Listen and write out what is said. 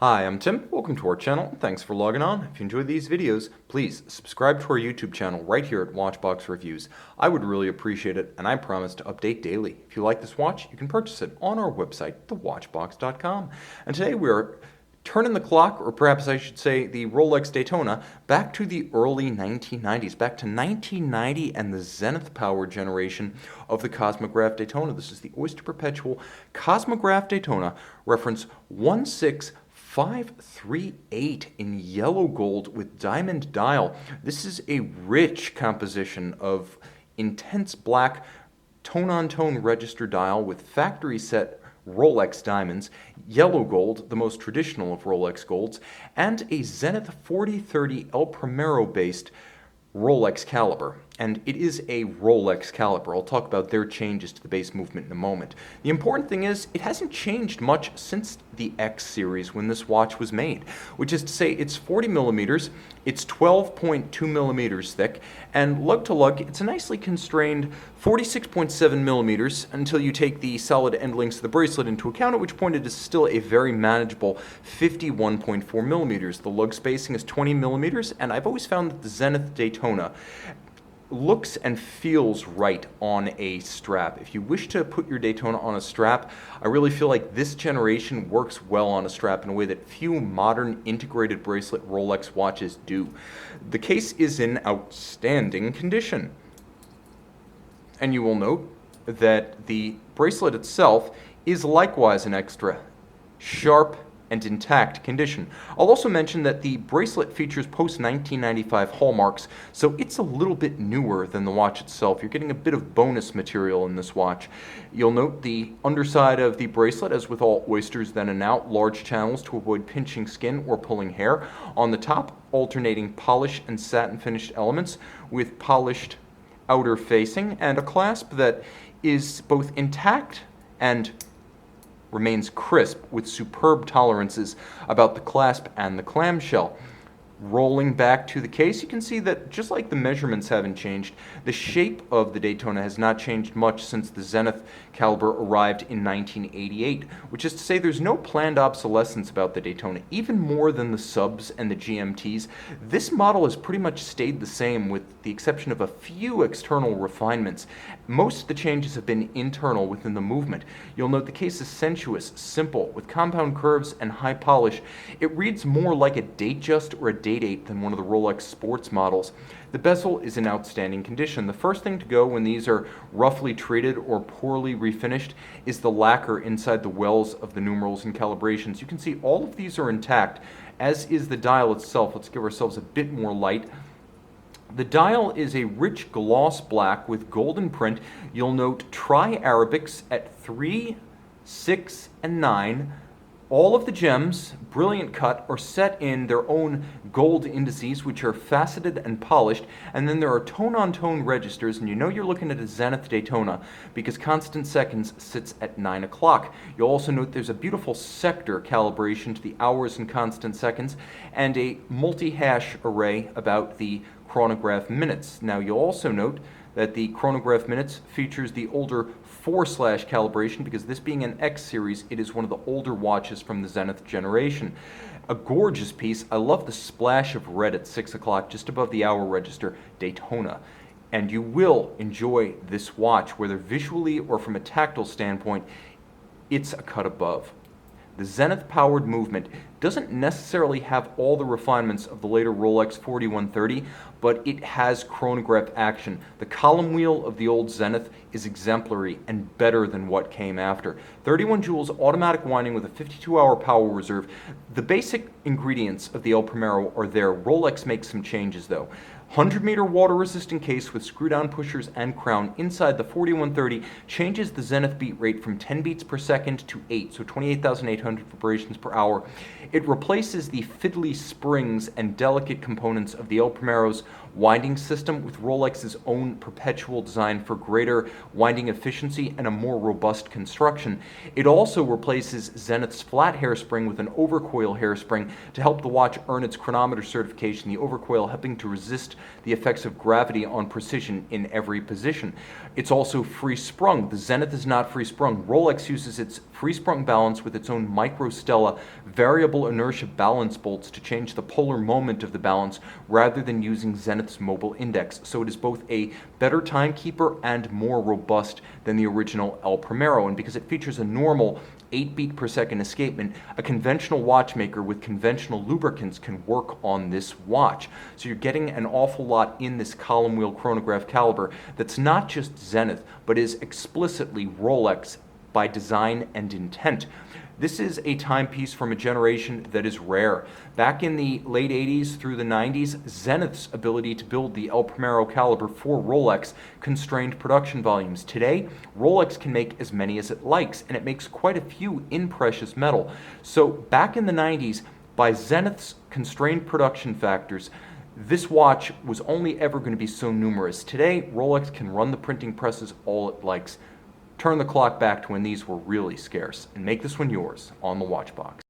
Hi, I'm Tim. Welcome to our channel. Thanks for logging on. If you enjoy these videos, please subscribe to our YouTube channel right here at Watchbox Reviews. I would really appreciate it, and I promise to update daily. If you like this watch, you can purchase it on our website, thewatchbox.com. And today we're turning the clock, or perhaps I should say the Rolex Daytona, back to the early 1990s, back to 1990 and the Zenith power generation of the Cosmograph Daytona. This is the Oyster Perpetual Cosmograph Daytona, reference 16538 in yellow gold with diamond dial. This is a rich composition of intense black tone-on-tone register dial with factory set Rolex diamonds, yellow gold, the most traditional of Rolex golds, and a Zenith 4030 El Primero based Rolex caliber. And it is a Rolex caliber. I'll talk about their changes to the base movement in a moment. The important thing is it hasn't changed much since the X series when this watch was made, which is to say it's 40 millimeters, it's 12.2 millimeters thick, and lug-to-lug, it's a nicely constrained 46.7 millimeters until you take the solid end links of the bracelet into account, at which point it is still a very manageable 51.4 millimeters. The lug spacing is 20 millimeters, and I've always found that the Zenith Daytona looks and feels right on a strap. If you wish to put your Daytona on a strap, I really feel like this generation works well on a strap in a way that few modern integrated bracelet Rolex watches do. The case is in outstanding condition. And you will note that the bracelet itself is likewise in extra sharp and intact condition. I'll also mention that the bracelet features post-1995 hallmarks, so it's a little bit newer than the watch itself. You're getting a bit of bonus material in this watch. You'll note the underside of the bracelet, as with all oysters then and now, large channels to avoid pinching skin or pulling hair. On the top, alternating polish and satin finished elements with polished outer facing, and a clasp that is both intact and remains crisp with superb tolerances about the clasp and the clamshell. Rolling back to the case, you can see that just like the measurements haven't changed, the shape of the Daytona has not changed much since the Zenith caliber arrived in 1988, which is to say there's no planned obsolescence about the Daytona. Even more than the subs and the GMTs, this model has pretty much stayed the same with the exception of a few external refinements. Most of the changes have been internal within the movement. You'll note the case is sensuous, simple, with compound curves and high polish. It reads more like a Datejust or a Date than one of the Rolex sports models. The bezel is in outstanding condition. The first thing to go when these are roughly treated or poorly refinished is the lacquer inside the wells of the numerals and calibrations. You can see all of these are intact, as is the dial itself. Let's give ourselves a bit more light. The dial is a rich gloss black with golden print. You'll note tri-Arabics at 3, 6, and 9. All of the gems, brilliant cut, are set in their own gold indices, which are faceted and polished, and then there are tone-on-tone registers, and you know you're looking at a Zenith Daytona because constant seconds sits at 9 o'clock. You'll also note there's a beautiful sector calibration to the hours and constant seconds, and a multi-hash array about the chronograph minutes. Now you'll also note that the chronograph minutes features the older 4/ calibration because this being an X series, it is one of the older watches from the Zenith generation. A gorgeous piece. I love the splash of red at 6 o'clock just above the hour register, Daytona. And you will enjoy this watch, whether visually or from a tactile standpoint, it's a cut above. The Zenith-powered movement doesn't necessarily have all the refinements of the later Rolex 4130, but it has chronograph action. The column wheel of the old Zenith is exemplary and better than what came after. 31 joules automatic winding with a 52-hour power reserve. The basic ingredients of the El Primero are there. Rolex makes some changes though. 100-meter water-resistant case with screw-down pushers and crown inside the 4130 changes the Zenith beat rate from 10 beats per second to 8, so 28,800 vibrations per hour. It replaces the fiddly springs and delicate components of the El Primero's winding system with Rolex's own perpetual design for greater winding efficiency and a more robust construction. It also replaces Zenith's flat hairspring with an overcoil hairspring to help the watch earn its chronometer certification, the overcoil helping to resist the effects of gravity on precision in every position. It's also free-sprung. The Zenith is not free-sprung. Rolex uses its free-sprung balance with its own micro Stella variable variable inertia balance bolts to change the polar moment of the balance rather than using Zenith's mobile index, so it is both a better timekeeper and more robust than the original El Primero. And because it features a normal 8 beat per second escapement, a conventional watchmaker with conventional lubricants can work on this watch. So you're getting an awful lot in this column wheel chronograph caliber that's not just Zenith, but is explicitly Rolex by design and intent. This is a timepiece from a generation that is rare. Back in the late 80s through the 90s, Zenith's ability to build the El Primero caliber for Rolex constrained production volumes. Today, Rolex can make as many as it likes, and it makes quite a few in precious metal. So back in the 90s, by Zenith's constrained production factors, this watch was only ever going to be so numerous. Today, Rolex can run the printing presses all it likes. Turn the clock back to when these were really scarce and make this one yours on the Watchbox.